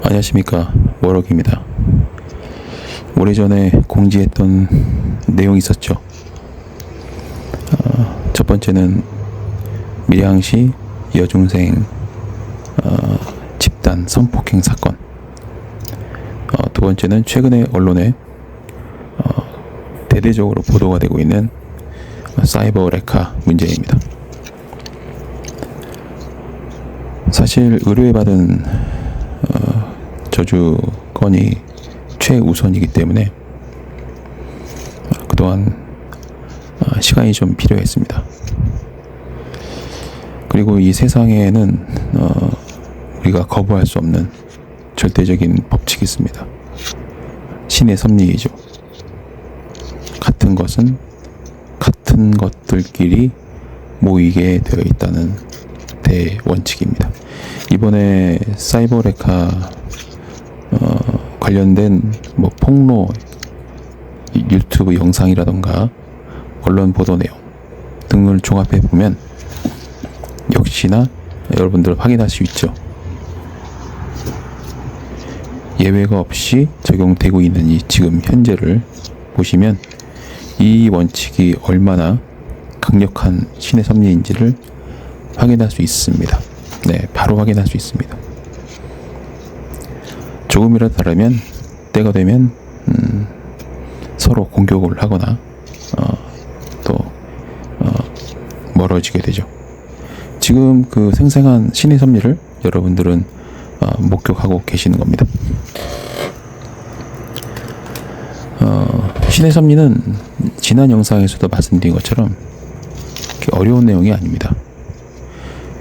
안녕하십니까, 워럭입니다. 오래전에 공지했던 내용이 있었죠. 첫 번째는 밀양시 여중생 집단 성폭행 사건, 두 번째는 최근에 언론에 대대적으로 보도가 되고 있는 사이버 레카 문제입니다. 사실 의뢰받은 저주 건이 최우선이기 때문에 그동안 시간이 좀 필요했습니다. 그리고 이 세상에는 우리가 거부할 수 없는 절대적인 법칙이 있습니다. 신의 섭리이죠. 같은 것은 같은 것들끼리 모이게 되어 있다는 대원칙입니다. 이번에 사이버 레카 관련된 폭로 유튜브 영상이라던가 언론 보도 내용 등을 종합해 보면 역시나 여러분들 확인할 수 있죠. 예외가 없이 적용되고 있는 이 지금 현재를 보시면 이 원칙이 얼마나 강력한 신의 섭리인지를 확인할 수 있습니다. 네, 바로 확인할 수 있습니다. 조금이라도 다르면 때가 되면 서로 공격을 하거나 또 멀어지게 되죠. 지금 그 생생한 신의 섭리를 여러분들은 목격하고 계시는 겁니다. 신의 섭리는 지난 영상에서도 말씀드린 것처럼 어려운 내용이 아닙니다.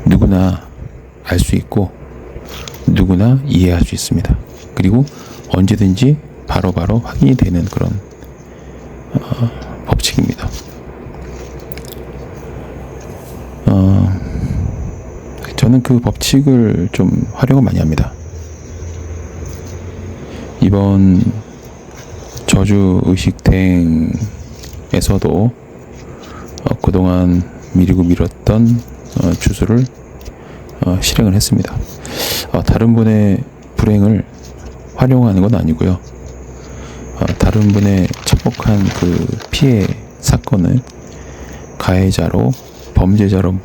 누구나 알 수 있고 누구나 이해할 수 있습니다. 그리고 언제든지 바로바로 확인이 되는 그런 법칙입니다. 저는 그 법칙을 좀 활용을 많이 합니다. 이번 저주 의식행에서도 그동안 미루고 미뤘던 주술을 실행을 했습니다. 다른 분의 불행을 활용하는 건 아니고요. 다른 분의 참혹한 그 피해 사건을 가해자로 범죄자로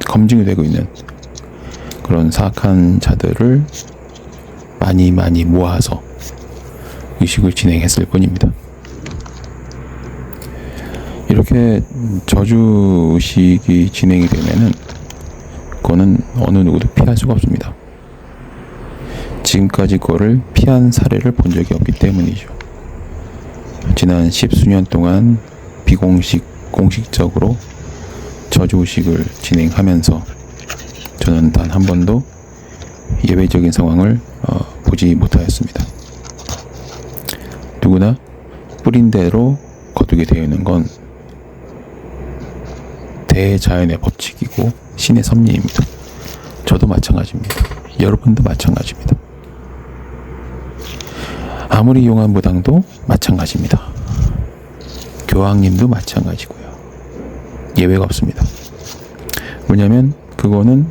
검증이 되고 있는 그런 사악한 자들을 많이 모아서 의식을 진행했을 뿐입니다. 이렇게 저주 의식이 진행이 되면은 그거는 어느 누구도 피할 수가 없습니다. 지금까지 그거를 피한 사례를 본 적이 없기 때문이죠. 지난 10수년 동안 공식적으로 저주의식을 진행하면서 저는 단 한 번도 예외적인 상황을 보지 못하였습니다. 누구나 뿌린 대로 거두게 되어 있는 건 대자연의 법칙이고 신의 섭리입니다. 저도 마찬가지입니다. 여러분도 마찬가지입니다. 아무리 용한 무당도 마찬가지입니다. 교황님도 마찬가지고요. 예외가 없습니다. 왜냐하면 그거는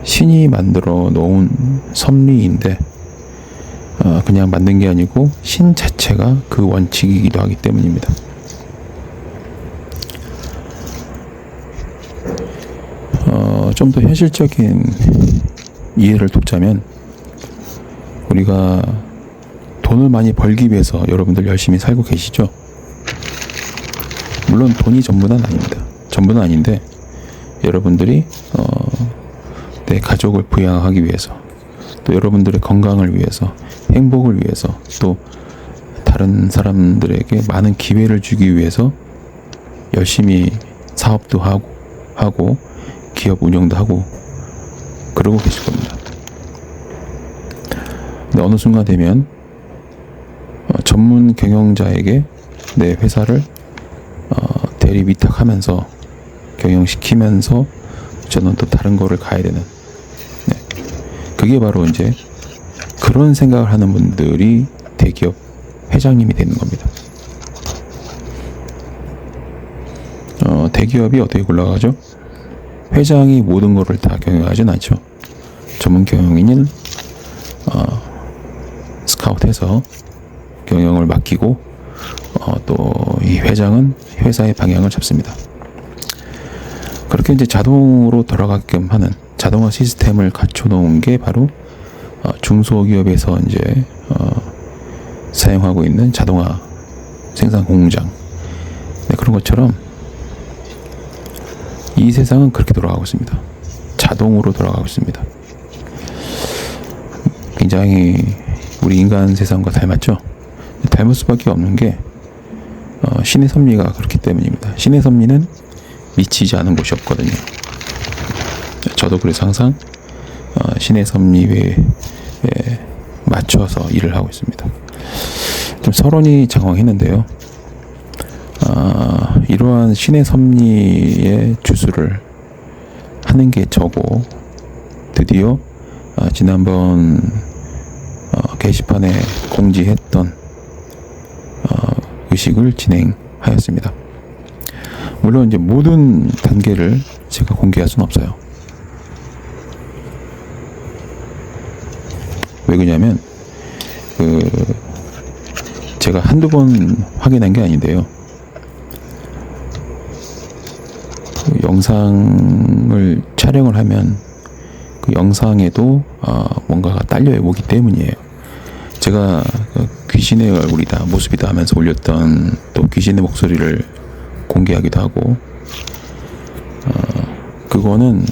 신이 만들어 놓은 섭리인데 그냥 만든 게 아니고 신 자체가 그 원칙이기도 하기 때문입니다. 좀 더 현실적인 이해를 돕자면 우리가 돈을 많이 벌기 위해서 여러분들 열심히 살고 계시죠? 물론 돈이 전부는 아닙니다. 전부는 아닌데 여러분들이 내 가족을 부양하기 위해서, 또 여러분들의 건강을 위해서, 행복을 위해서, 또 다른 사람들에게 많은 기회를 주기 위해서 열심히 사업도 하고 기업 운영도 하고 그러고 계실 겁니다. 근데 어느 순간 되면 전문 경영자에게 내 회사를 대리 위탁하면서 경영시키면서 저는 또 다른 거를 가야 되는, 그게 바로 이제 그런 생각을 하는 분들이 대기업 회장님이 되는 겁니다. 대기업이 어떻게 굴러가죠? 회장이 모든 거를 다 경영하진 않죠. 전문 경영인은 스카웃해서 경영을 맡기고 또 이 회장은 회사의 방향을 잡습니다. 그렇게 이제 자동으로 돌아가게끔 하는 자동화 시스템을 갖춰 놓은 게 바로 중소기업에서 이제 사용하고 있는 자동화 생산 공장. 네, 그런 것처럼 이 세상은 그렇게 돌아가고 있습니다. 자동으로 돌아가고 있습니다. 굉장히 우리 인간 세상과 닮았죠? 닮을 수밖에 없는 게 신의 섭리가 그렇기 때문입니다. 신의 섭리는 미치지 않은 곳이 없거든요. 저도 그래서 항상 신의 섭리에 맞춰서 일을 하고 있습니다. 좀 서론이 장황했는데요. 이러한 신의 섭리의 주술을 하는 게 저고, 드디어 지난번 게시판에 공지했던 의식을 진행하였습니다. 물론 이제 모든 단계를 제가 공개할 수는 없어요. 왜 그러냐면 제가 한두 번 확인한 게 아닌데요. 영상을 촬영을 하면 그 영상에도 뭔가가 딸려 오기 때문이에요. 제가 귀신의 얼굴이다, 모습이다 하면서 올렸던 또 귀신의 목소리를 공개하기도 하고, 그거는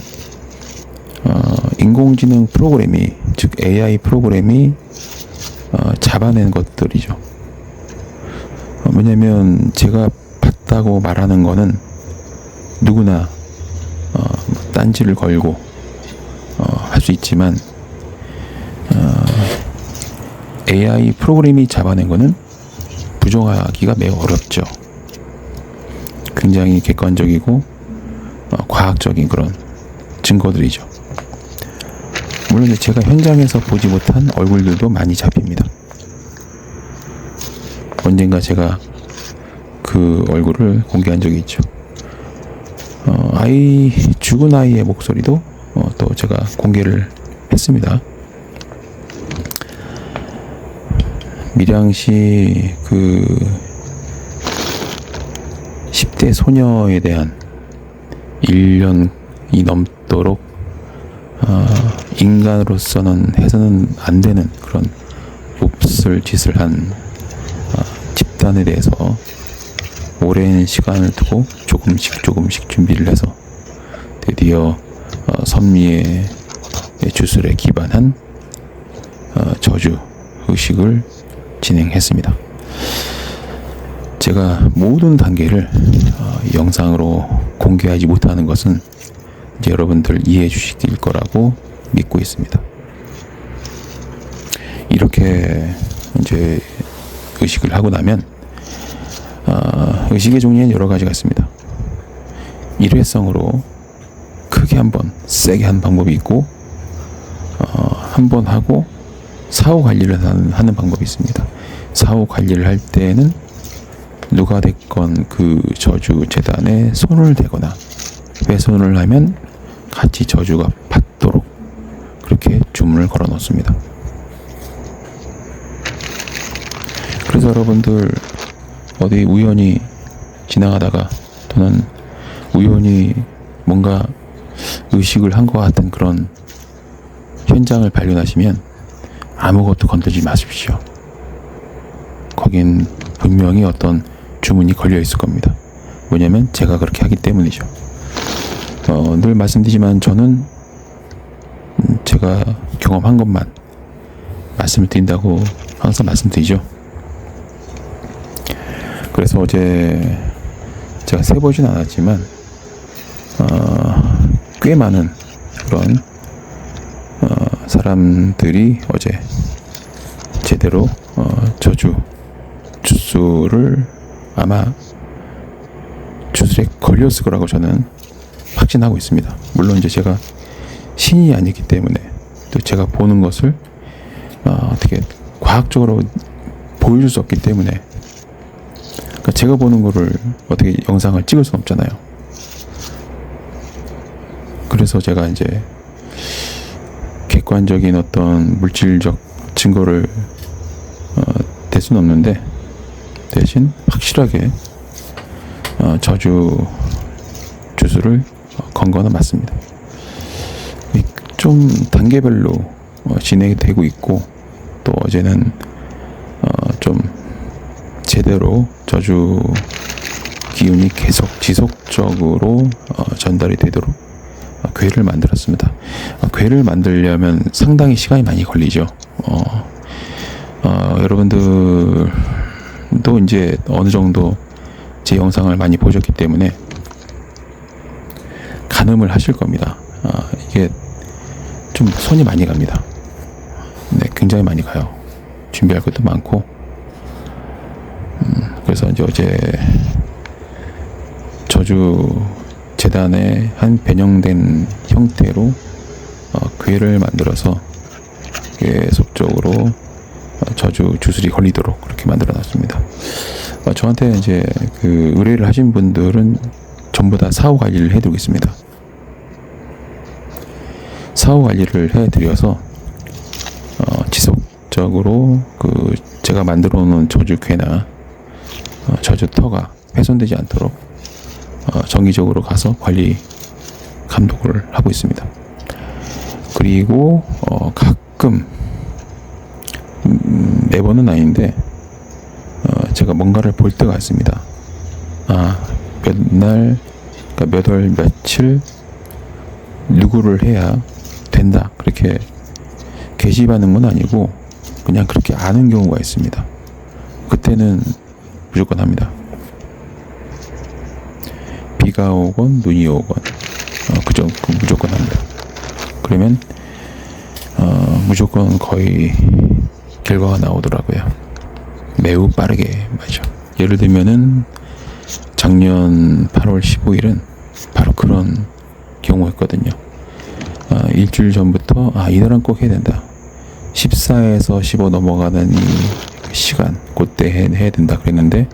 인공지능 프로그램이, 즉 AI 프로그램이 잡아낸 것들이죠. 왜냐면 제가 봤다고 말하는 거는 누구나 딴지를 걸고 할 수 있지만 AI 프로그램이 잡아낸 거는 부정하기가 매우 어렵죠. 굉장히 객관적이고 과학적인 그런 증거들이죠. 물론 제가 현장에서 보지 못한 얼굴들도 많이 잡힙니다. 언젠가 제가 그 얼굴을 공개한 적이 있죠. 죽은 아이의 목소리도 또 제가 공개를 했습니다. 밀양시 그 10대 소녀에 대한 1년이 넘도록 인간으로서는 해서는 안 되는 그런 몹쓸 짓을 한 집단에 대해서 오랜 시간을 두고 조금씩 준비를 해서 드디어 섭리의 주술에 기반한 저주 의식을 진행했습니다. 제가 모든 단계를 영상으로 공개하지 못하는 것은 이제 여러분들 이해해 주실 거라고 믿고 있습니다. 이렇게 이제 의식을 하고 나면 의식의 종류는 여러 가지가 있습니다. 일회성으로 크게 한번 세게 한 방법이 있고, 한 번 하고 사후 관리를 하는 방법이 있습니다. 사후 관리를 할 때는 누가 됐건 그 저주 재단에 손을 대거나 훼손을 하면 같이 저주가 받도록 그렇게 주문을 걸어 놓습니다. 그래서 여러분들 어디 우연히 지나가다가 또는 우연히 뭔가 의식을 한 것 같은 그런 현장을 발견하시면 아무것도 건드리지 마십시오. 거긴 분명히 어떤 주문이 걸려 있을 겁니다. 왜냐면 제가 그렇게 하기 때문이죠. 늘 말씀드리지만 저는 제가 경험한 것만 말씀을 드린다고 항상 말씀드리죠. 그래서 어제 제가 세보진 않았지만 꽤 많은 그런 사람들이 어제 제대로 저주 주술을 아마 주술에 걸렸을 거라고 저는 확신하고 있습니다. 물론 이제 제가 신이 아니기 때문에 또 제가 보는 것을 어떻게 과학적으로 보여줄 수 없기 때문에, 그러니까 제가 보는 거를 어떻게 영상을 찍을 수는 없잖아요. 그래서 제가 이제 객관적인 어떤 물질적 증거를 댈 수는 없는데, 대신 확실하게 저주 주술을 건 거는 맞습니다. 좀 단계별로 진행이 되고 있고, 또 어제는 좀 제대로 저주 기운이 계속 지속적으로 전달이 되도록 궤를 만들었습니다. 궤를 만들려면 상당히 시간이 많이 걸리죠. 여러분들도 이제 어느 정도 제 영상을 많이 보셨기 때문에 가늠을 하실 겁니다. 이게 좀 손이 많이 갑니다. 네, 굉장히 많이 가요. 준비할 것도 많고. 그래서 이제 어제 저주 재단의 한 변형된 형태로 궤를 만들어서 계속적으로 저주 주술이 걸리도록 그렇게 만들어 놨습니다. 저한테 이제 그 의뢰를 하신 분들은 전부 다 사후 관리를 해드리고 있습니다. 사후 관리를 해드려서 지속적으로 그 제가 만들어 놓은 저주궤나 저주터가 훼손되지 않도록 정기적으로 가서 관리 감독을 하고 있습니다. 그리고 가끔 매번은 아닌데 제가 뭔가를 볼 때가 있습니다. 몇 날, 그러니까 몇 월 며칠 누구를 해야 된다, 그렇게 게시받는 건 아니고 그냥 그렇게 아는 경우가 있습니다. 그때는 무조건 합니다. 비가 오건 눈이 오건 무조건 합니다. 그러면 무조건 거의 결과가 나오더라고요. 매우 빠르게 말이죠. 예를 들면은 작년 8월 15일은 바로 그런 경우였거든요. 일주일 전부터 이날은 꼭 해야 된다. 14에서 15 넘어가는 이 시간, 그때 해야 된다 그랬는데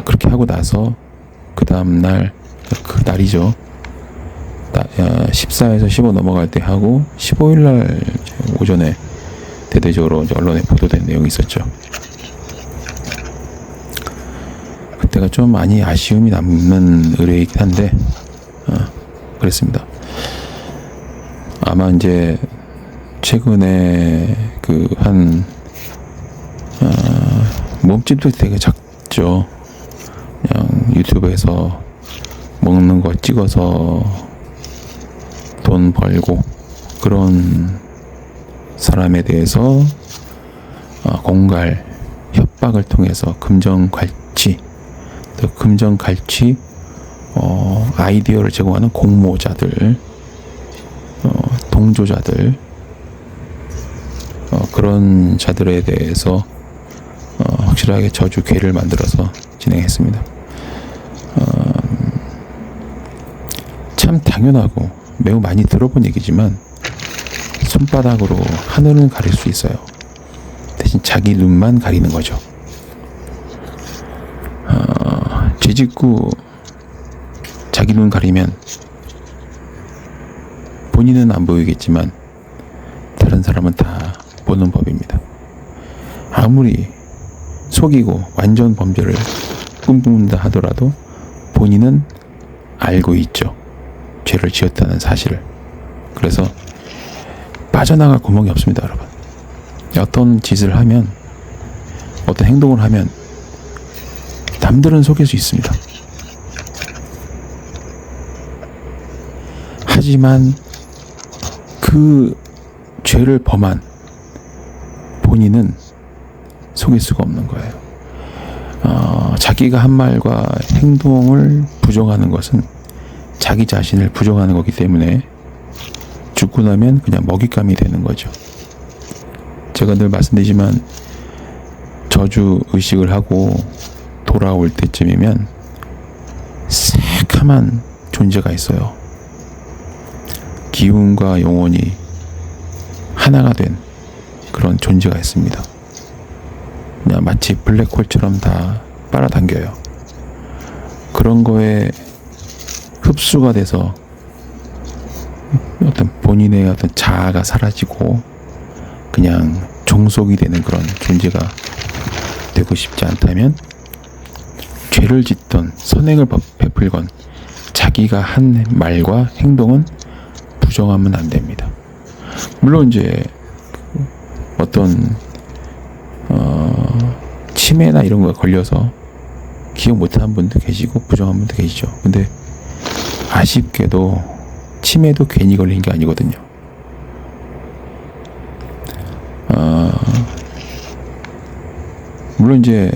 그렇게 하고 나서 그 다음날, 그 날이죠. 14에서 15 넘어갈 때 하고 15일날 오전에 대대적으로 이제 언론에 보도된 내용이 있었죠. 그때가 좀 많이 아쉬움이 남는 의뢰이긴 한데 그랬습니다. 아마 이제 최근에 그 한 몸집도 되게 작죠. 그냥 유튜브에서 먹는 거 찍어서 돈 벌고 그런 사람에 대해서 공갈, 협박을 통해서 금전갈취, 또 금전갈취 아이디어를 제공하는 공모자들, 동조자들, 그런 자들에 대해서 확실하게 저주 궤를 만들어서 진행했습니다. 참 당연하고 매우 많이 들어본 얘기지만 손바닥으로 하늘은 가릴 수 있어요. 대신 자기 눈만 가리는 거죠. 죄 짓고 자기 눈 가리면 본인은 안 보이겠지만 다른 사람은 다 보는 법입니다. 아무리 속이고 완전 범죄를 꿈꾼다 하더라도 본인은 알고 있죠. 죄를 지었다는 사실을. 그래서 빠져나갈 구멍이 없습니다, 여러분. 어떤 짓을 하면, 어떤 행동을 하면 남들은 속일 수 있습니다. 하지만 그 죄를 범한 본인은 속일 수가 없는 거예요. 자기가 한 말과 행동을 부정하는 것은 자기 자신을 부정하는 거기 때문에 죽고 나면 그냥 먹잇감이 되는 거죠. 제가 늘 말씀드리지만 저주 의식을 하고 돌아올 때쯤이면 새카만 존재가 있어요. 기운과 영혼이 하나가 된 그런 존재가 있습니다. 그냥 마치 블랙홀처럼 다 빨아당겨요. 그런 거에 흡수가 돼서 어떤 본인의 어떤 자아가 사라지고 그냥 종속이 되는 그런 존재가 되고 싶지 않다면 죄를 짓던 선행을 베풀건 자기가 한 말과 행동은 부정하면 안 됩니다. 물론 이제 어떤 치매나 이런 거에 걸려서 기억 못하는 분도 계시고 부정한 분도 계시죠. 근데 아쉽게도 치매도 괜히 걸린 게 아니거든요. 물론 이제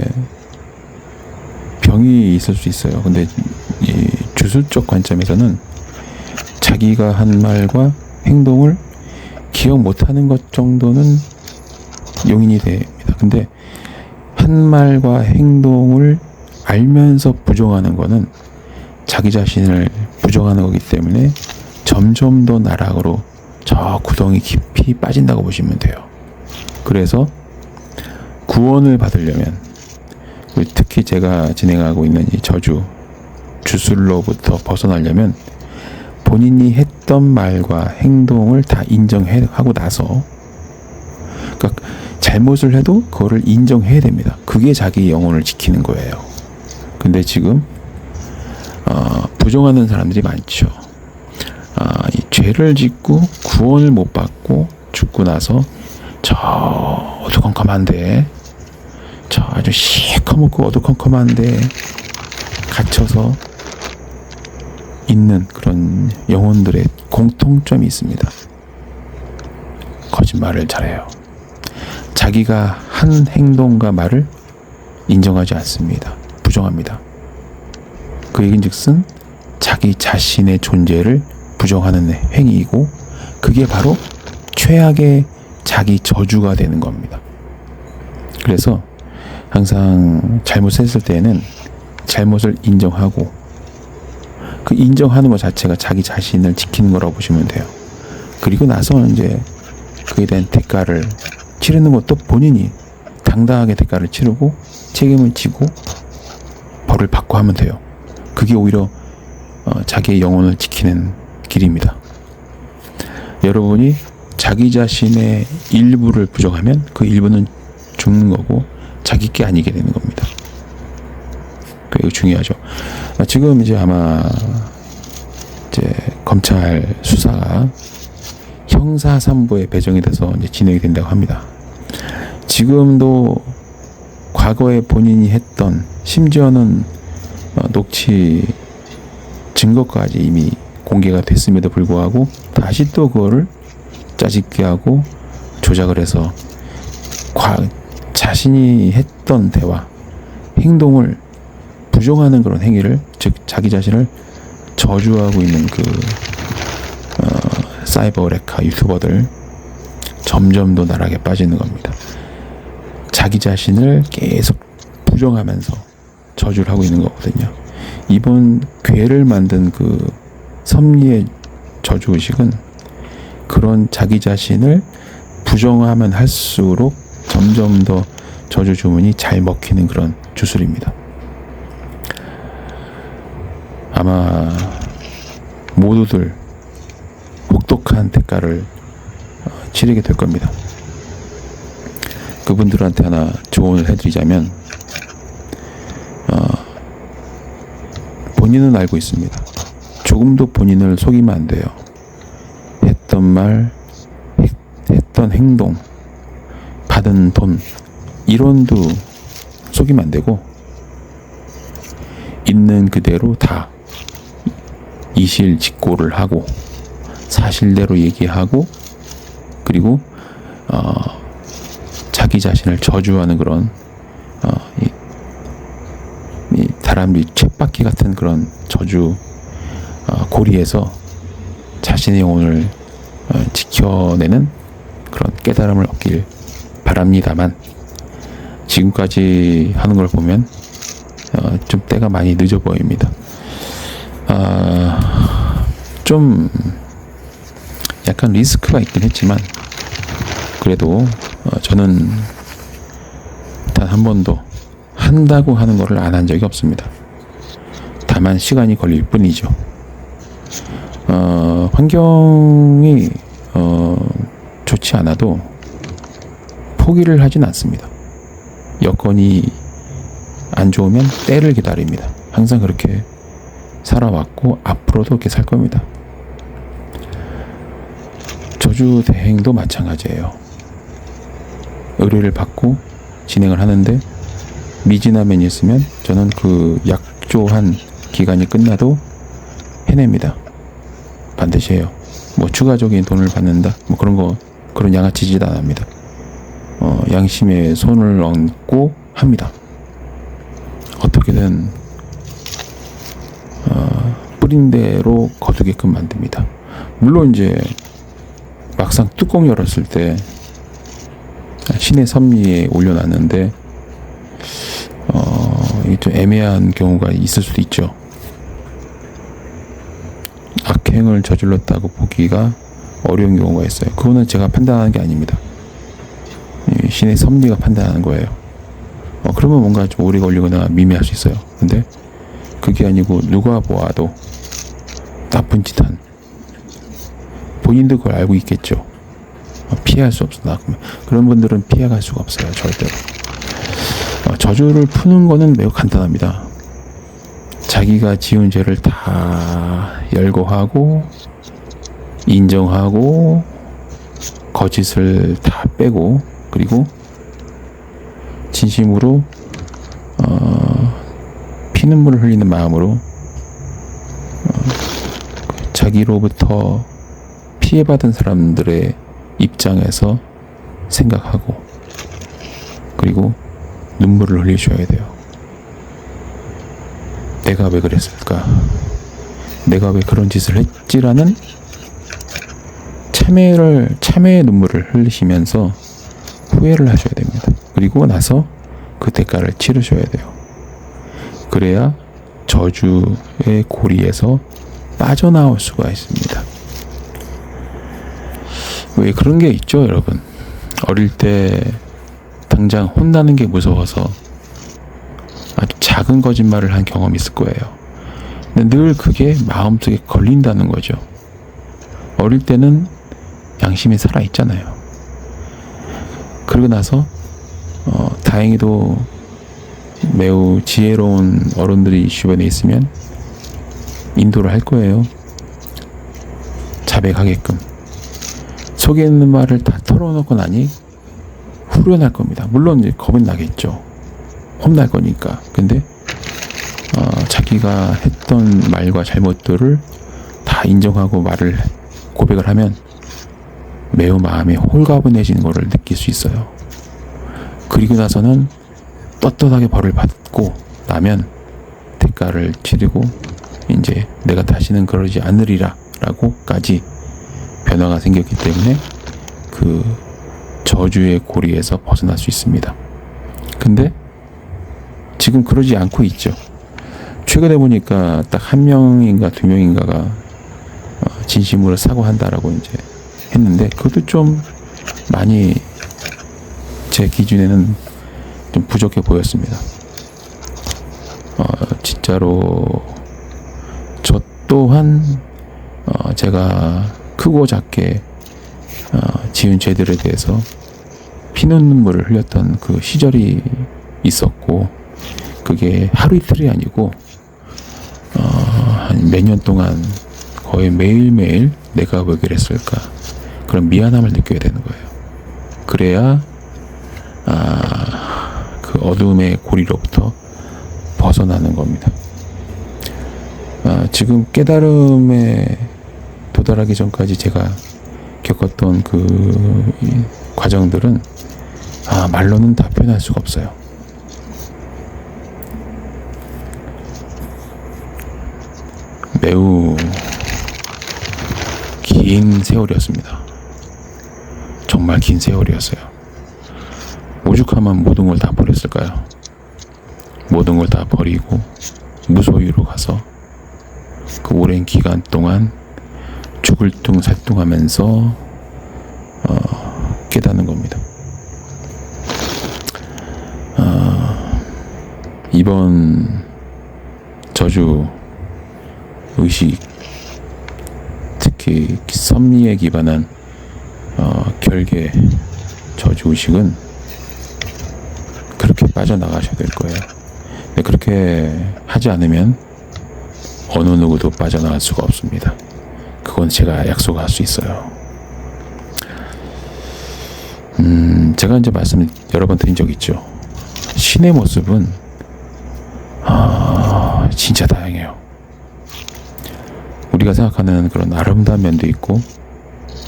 병이 있을 수 있어요. 근데 이 주술적 관점에서는 자기가 한 말과 행동을 기억 못하는 것 정도는 용인이 됩니다. 근데 한 말과 행동을 알면서 부정하는 거는 자기 자신을 부정하는 거기 때문에 점점 더 나락으로 저 구덩이 깊이 빠진다고 보시면 돼요. 그래서 구원을 받으려면 특히 제가 진행하고 있는 이 저주 주술로부터 벗어나려면 본인이 했던 말과 행동을 다 인정하고 나서, 그러니까 잘못을 해도 그거를 인정해야 됩니다. 그게 자기 영혼을 지키는 거예요. 근데 지금 부정하는 사람들이 많죠. 이 죄를 짓고 구원을 못 받고 죽고 나서 저 어두컴컴한데, 저 아주 시커멓고 어두컴컴한데 갇혀서 있는 그런 영혼들의 공통점이 있습니다. 거짓말을 잘해요. 자기가 한 행동과 말을 인정하지 않습니다. 부정합니다. 그 얘긴즉슨 자기 자신의 존재를 부정하는 행위이고, 그게 바로 최악의 자기 저주가 되는 겁니다. 그래서 항상 잘못했을 때에는 잘못을 인정하고, 그 인정하는 것 자체가 자기 자신을 지키는 거라고 보시면 돼요. 그리고 나서 이제 그에 대한 대가를 치르는 것도 본인이 당당하게 대가를 치르고 책임을 지고 벌을 받고 하면 돼요. 그게 오히려 자기의 영혼을 지키는 길입니다. 여러분이 자기 자신의 일부를 부정하면 그 일부는 죽는 거고 자기 게 아니게 되는 겁니다. 그게 중요하죠. 지금 이제 아마 이제 검찰 수사가 형사 3부에 배정이 돼서 이제 진행이 된다고 합니다. 지금도 과거에 본인이 했던, 심지어는 녹취 증거까지 이미 공개가 됐음에도 불구하고 다시 또 그거를 짜집기 하고 조작을 해서 자신이 했던 대화, 행동을 부정하는 그런 행위를, 즉 자기 자신을 저주하고 있는 그 사이버 레카 유튜버들 점점 더 나락에 빠지는 겁니다. 자기 자신을 계속 부정하면서 저주를 하고 있는 거거든요. 이번 괴를 만든 그 섭리의 저주의식은 그런 자기 자신을 부정하면 할수록 점점 더 저주 주문이 잘 먹히는 그런 주술입니다. 아마 모두들 혹독한 대가를 치르게 될 겁니다. 그분들한테 하나 조언을 해드리자면, 본인은 알고 있습니다. 조금도 본인을 속이면 안 돼요. 했던 말, 했던 행동, 받은 돈, 이론도 속이면 안 되고, 있는 그대로 다 이실직고를 하고 사실대로 얘기하고, 그리고 자기 자신을 저주하는 그런 이 다람쥐 쳇바퀴 같은 그런 저주 고리에서 자신의 영혼을 지켜내는 그런 깨달음을 얻길 바랍니다만, 지금까지 하는 걸 보면 좀 때가 많이 늦어 보입니다. 좀 약간 리스크가 있긴 했지만, 그래도 저는 단 한 번도 한다고 하는 거를 안 한 적이 없습니다. 다만 시간이 걸릴 뿐이죠. 환경이 좋지 않아도 포기를 하진 않습니다. 여건이 안 좋으면 때를 기다립니다. 항상 그렇게 살아왔고 앞으로도 그렇게 살 겁니다. 저주 대행도 마찬가지예요. 의뢰를 받고 진행을 하는데 미진하면이 있으면 저는 그 약조한 기간이 끝나도 해냅니다. 반드시 해요. 뭐 추가적인 돈을 받는다 뭐 그런 양아치 짓 안 합니다. 양심에 손을 얹고 합니다. 어떻게든 뿌린 대로 거두게끔 만듭니다. 물론 이제 막상 뚜껑 열었을 때 신의 섭리에 올려놨는데 이게 좀 애매한 경우가 있을 수도 있죠. 악행을 저질렀다고 보기가 어려운 경우가 있어요. 그거는 제가 판단하는 게 아닙니다. 신의 섭리가 판단하는 거예요. 그러면 뭔가 좀 오래 걸리거나 미미할 수 있어요. 근데 그게 아니고 누가 보아도 나쁜 짓 한 본인도 그걸 알고 있겠죠. 피할 수 없어. 그런 분들은 피해갈 수가 없어요. 절대로. 저주를 푸는 거는 매우 간단합니다. 자기가 지은 죄를 다 열거하고 인정하고 거짓을 다 빼고 그리고 진심으로 피눈물을 흘리는 마음으로 자기로부터 피해받은 사람들의 입장에서 생각하고 그리고 눈물을 흘리셔야 돼요. 내가 왜 그랬을까? 내가 왜 그런 짓을 했지라는 참회의 눈물을 흘리시면서 후회를 하셔야 됩니다. 그리고 나서 그 대가를 치르셔야 돼요. 그래야 저주의 고리에서 빠져나올 수가 있습니다. 왜 그런 게 있죠, 여러분? 어릴 때 당장 혼나는 게 무서워서 아주 작은 거짓말을 한 경험이 있을 거예요. 근데 늘 그게 마음속에 걸린다는 거죠. 어릴 때는 양심이 살아있잖아요. 그러고 나서 다행히도 매우 지혜로운 어른들이 주변에 있으면 인도를 할 거예요. 자백하게끔. 속에 있는 말을 다 털어놓고 나니 후련할 겁니다. 물론 이제 겁은 나겠죠. 혼날 거니까. 근데 자기가 했던 말과 잘못들을 다 인정하고 고백을 하면 매우 마음이 홀가분해지는 것을 느낄 수 있어요. 그리고 나서는 떳떳하게 벌을 받고 나면 대가를 치르고 이제 내가 다시는 그러지 않으리라 라고까지 변화가 생겼기 때문에 그 저주의 고리에서 벗어날 수 있습니다. 근데 지금 그러지 않고 있죠. 최근에 보니까 딱 한 명인가 두 명인가가 진심으로 사과한다라고 이제 했는데 그것도 좀 많이 제 기준에는 좀 부족해 보였습니다. 진짜로 저 또한 제가 크고 작게 지은 죄들에 대해서 피눈물을 흘렸던 그 시절이 있었고 그게 하루 이틀이 아니고 한 몇 년 동안 거의 매일매일 내가 왜 그랬을까 그런 미안함을 느껴야 되는 거예요. 그래야 그 어둠의 고리로부터 벗어나는 겁니다. 지금 깨달음에 도달하기 전까지 제가 겪었던 그 과정들은 말로는 다 표현할 수가 없어요. 매우 긴 세월이었습니다. 정말 긴 세월이었어요. 오죽하면 모든 걸 다 버렸을까요? 모든 걸 다 버리고 무소유로 가서 그 오랜 기간 동안 죽을 둥 살둥하면서 깨닫는 겁니다. 이번 저주 의식 특히 섭리에 기반한 결계 저주 의식은 그렇게 빠져나가셔야 될 거예요. 근데 그렇게 하지 않으면 어느 누구도 빠져나갈 수가 없습니다. 그건 제가 약속할 수 있어요. 제가 이제 말씀 여러 번 드린 적 있죠. 신의 모습은 진짜 다양해요. 우리가 생각하는 그런 아름다운 면도 있고,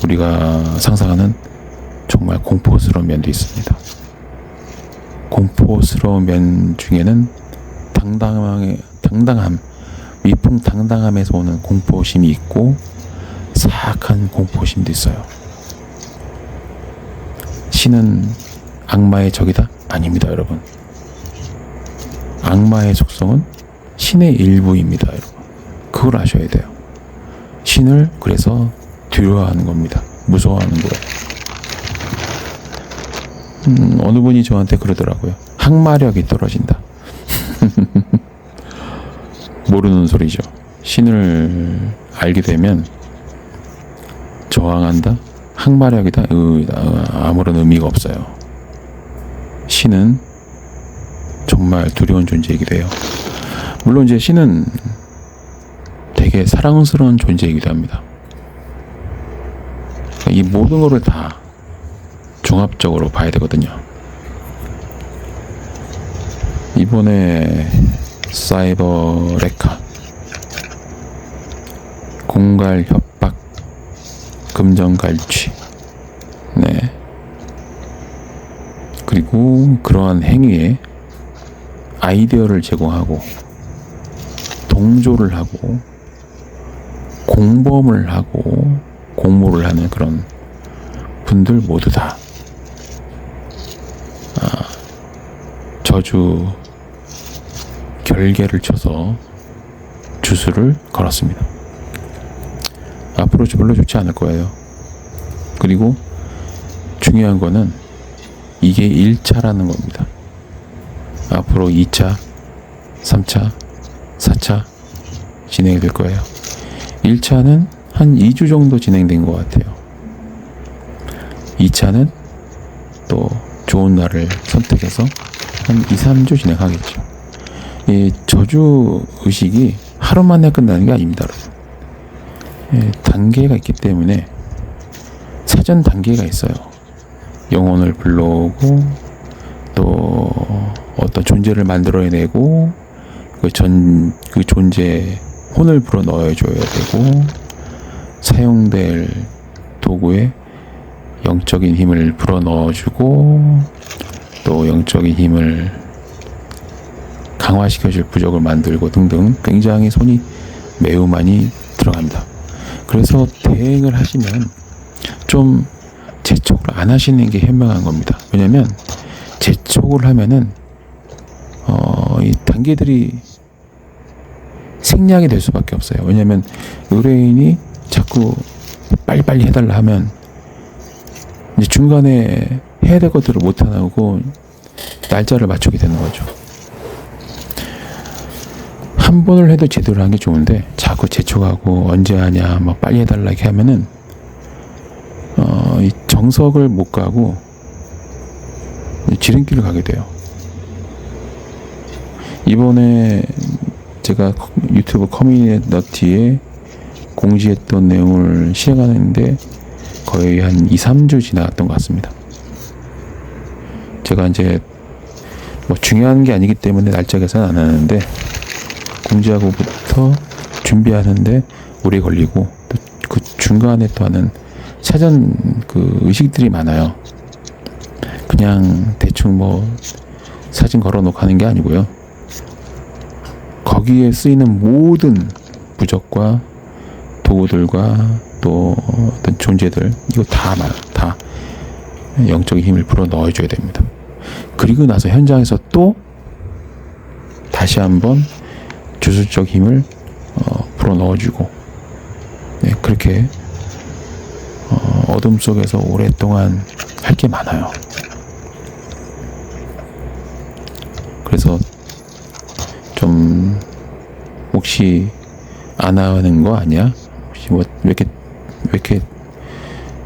우리가 상상하는 정말 공포스러운 면도 있습니다. 공포스러운 면 중에는 당당함, 위풍당당함에서 오는 공포심이 있고, 사악한 공포심도 있어요. 신은 악마의 적이다? 아닙니다, 여러분. 악마의 속성은 신의 일부입니다, 여러분. 그걸 아셔야 돼요. 신을 그래서 두려워하는 겁니다. 무서워하는 거예요. 어느 분이 저한테 그러더라고요. 항마력이 떨어진다. 모르는 소리죠. 신을 알게 되면 저항한다? 항마력이다? 아무런 의미가 없어요. 신은 정말 두려운 존재이기도 해요. 물론 이제 신은 되게 사랑스러운 존재이기도 합니다. 이 모든 것을 다 종합적으로 봐야 되거든요. 이번에 사이버 레카, 공갈 협박, 금전 갈취, 네. 그리고 그러한 행위에 아이디어를 제공하고 동조를 하고 공범을 하고 공모를 하는 그런 분들 모두 다 저주 결계를 쳐서 주술을 걸었습니다. 앞으로 별로 좋지 않을 거예요. 그리고 중요한 거는 이게 1차라는 겁니다. 앞으로 2차, 3차, 4차 진행이 될 거예요. 1차는 한 2주 정도 진행된 것 같아요. 2차는 또 좋은 날을 선택해서 한 2, 3주 진행하겠죠. 이 저주 의식이 하루 만에 끝나는 게 아닙니다, 여러분. 단계가 있기 때문에 사전 단계가 있어요. 영혼을 불러오고 또 어떤 존재를 만들어내고 그 존재에 혼을 불어 넣어줘야 되고 사용될 도구에 영적인 힘을 불어 넣어주고 또 영적인 힘을 강화시켜줄 부적을 만들고 등등 굉장히 손이 매우 많이 들어갑니다. 그래서 대행을 하시면 좀 재촉을 안 하시는 게 현명한 겁니다. 왜냐면 재촉을 하면은 이 단계들이 생략이 될 수밖에 없어요. 왜냐면 의뢰인이 자꾸 빨리빨리 해달라 하면 이제 중간에 해야 될 것들을 못 하고 날짜를 맞추게 되는 거죠. 한 번을 해도 제대로 하는 게 좋은데 자꾸 재촉하고 언제 하냐 막 빨리 해달라 이렇게 하면은 이 정석을 못 가고 지름길을 가게 돼요. 이번에 제가 유튜브 커뮤니티에 공지했던 내용을 실행하는데 거의 한 2, 3주 지나갔던 것 같습니다. 제가 이제 뭐 중요한 게 아니기 때문에 날짜 계산 안 하는데 공지하고부터 준비하는데 오래 걸리고 또 그 중간에 또 하는 사전 그 의식들이 많아요. 그냥 대충 뭐 사진 걸어놓고 하는 게 아니고요. 거기에 쓰이는 모든 부적과 도구들과 또 어떤 존재들 이거 다 영적인 힘을 불어 넣어줘야 됩니다. 그리고 나서 현장에서 또 다시 한번 주술적 힘을 불어 넣어주고 네, 그렇게 어둠 속에서 오랫동안 할 게 많아요. 그래서 좀 혹시 안 하는 거 아니야? 혹시 뭐 왜 이렇게 왜 이렇게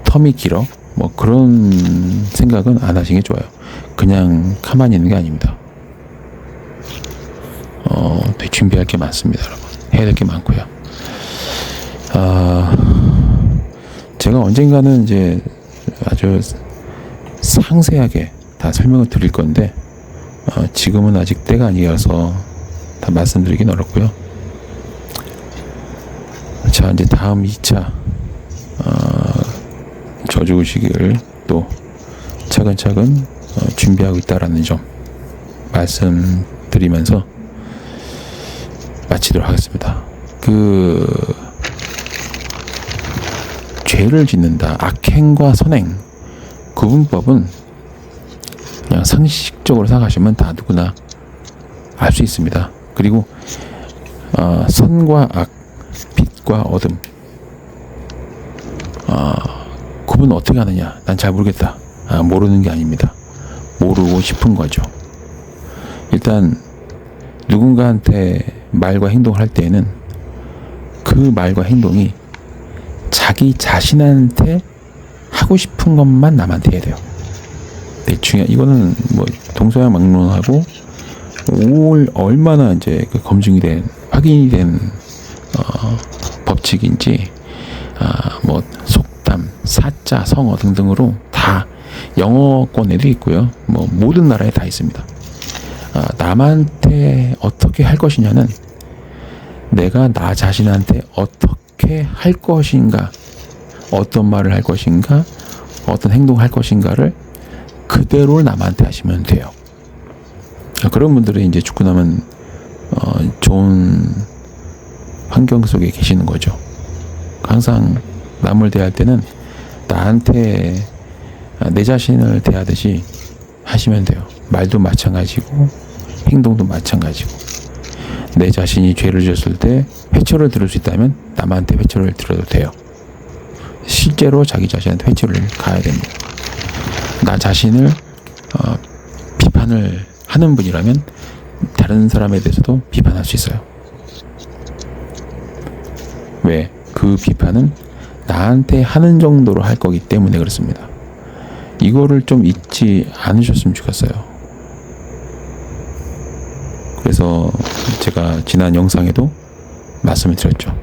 텀이 길어? 뭐 그런 생각은 안 하시는 게 좋아요. 그냥 가만히 있는 게 아닙니다. 되게 준비할 게 많습니다, 여러분. 해야 될 게 많고요. 제가 언젠가는 이제 아주 상세하게 다 설명을 드릴 건데, 지금은 아직 때가 아니어서 다 말씀드리긴 어렵고요. 자, 이제 다음 2차 저주의식을 또 차근차근 준비하고 있다라는 점 말씀드리면서 마치도록 하겠습니다. 죄를 짓는다, 악행과 선행 구분법은 그냥 상식적으로 생각하시면 다 누구나 알 수 있습니다. 그리고 선과 악, 빛과 어둠, 구분 어떻게 하느냐? 난 잘 모르겠다. 모르는 게 아닙니다. 모르고 싶은 거죠. 일단 누군가한테 말과 행동을 할 때에는 그 말과 행동이 자기 자신한테 하고 싶은 것만 남한테 해야 돼요. 되게 중요한, 이거는 뭐 동서양막론하고 얼마나 이제 그 검증이 된, 확인이 된 법칙인지, 뭐 속담, 사자, 성어 등등으로 다 영어권에도 있고요. 뭐 모든 나라에 다 있습니다. 남한테 어떻게 할 것이냐는 내가 나 자신한테 어떻게 할 것인가, 어떤 말을 할 것인가, 어떤 행동을 할 것인가를 그대로 남한테 하시면 돼요. 그런 분들이 이제 죽고 나면 좋은 환경 속에 계시는 거죠. 항상 남을 대할 때는 나한테, 내 자신을 대하듯이 하시면 돼요. 말도 마찬가지고 행동도 마찬가지고, 내 자신이 죄를 지었을 때 회초를 들을 수 있다면 남한테 회초를 들어도 돼요. 실제로 자기 자신한테 회초를 가야 됩니다. 나 자신을 비판을 하는 분이라면 다른 사람에 대해서도 비판할 수 있어요. 왜? 그 비판은 나한테 하는 정도로 할 거기 때문에 그렇습니다. 이거를 좀 잊지 않으셨으면 좋겠어요. 그래서 제가 지난 영상에도 말씀을 드렸죠.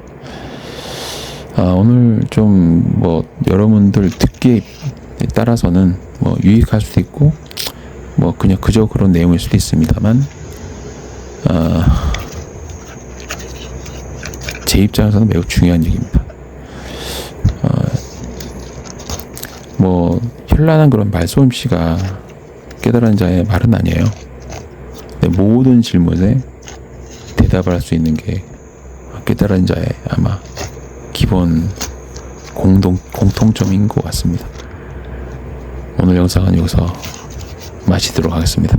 오늘 좀 뭐 여러분들 듣기에 따라서는 뭐 유익할 수도 있고 뭐 그냥 그저 그런 내용일 수도 있습니다만, 제 입장에서는 매우 중요한 얘기입니다. 뭐 현란한 그런 말솜씨가 깨달은 자의 말은 아니에요. 모든 질문에 대답을 할 수 있는 게 깨달은 자의 아마 기본 공통점인 것 같습니다. 오늘 영상은 여기서 마치도록 하겠습니다.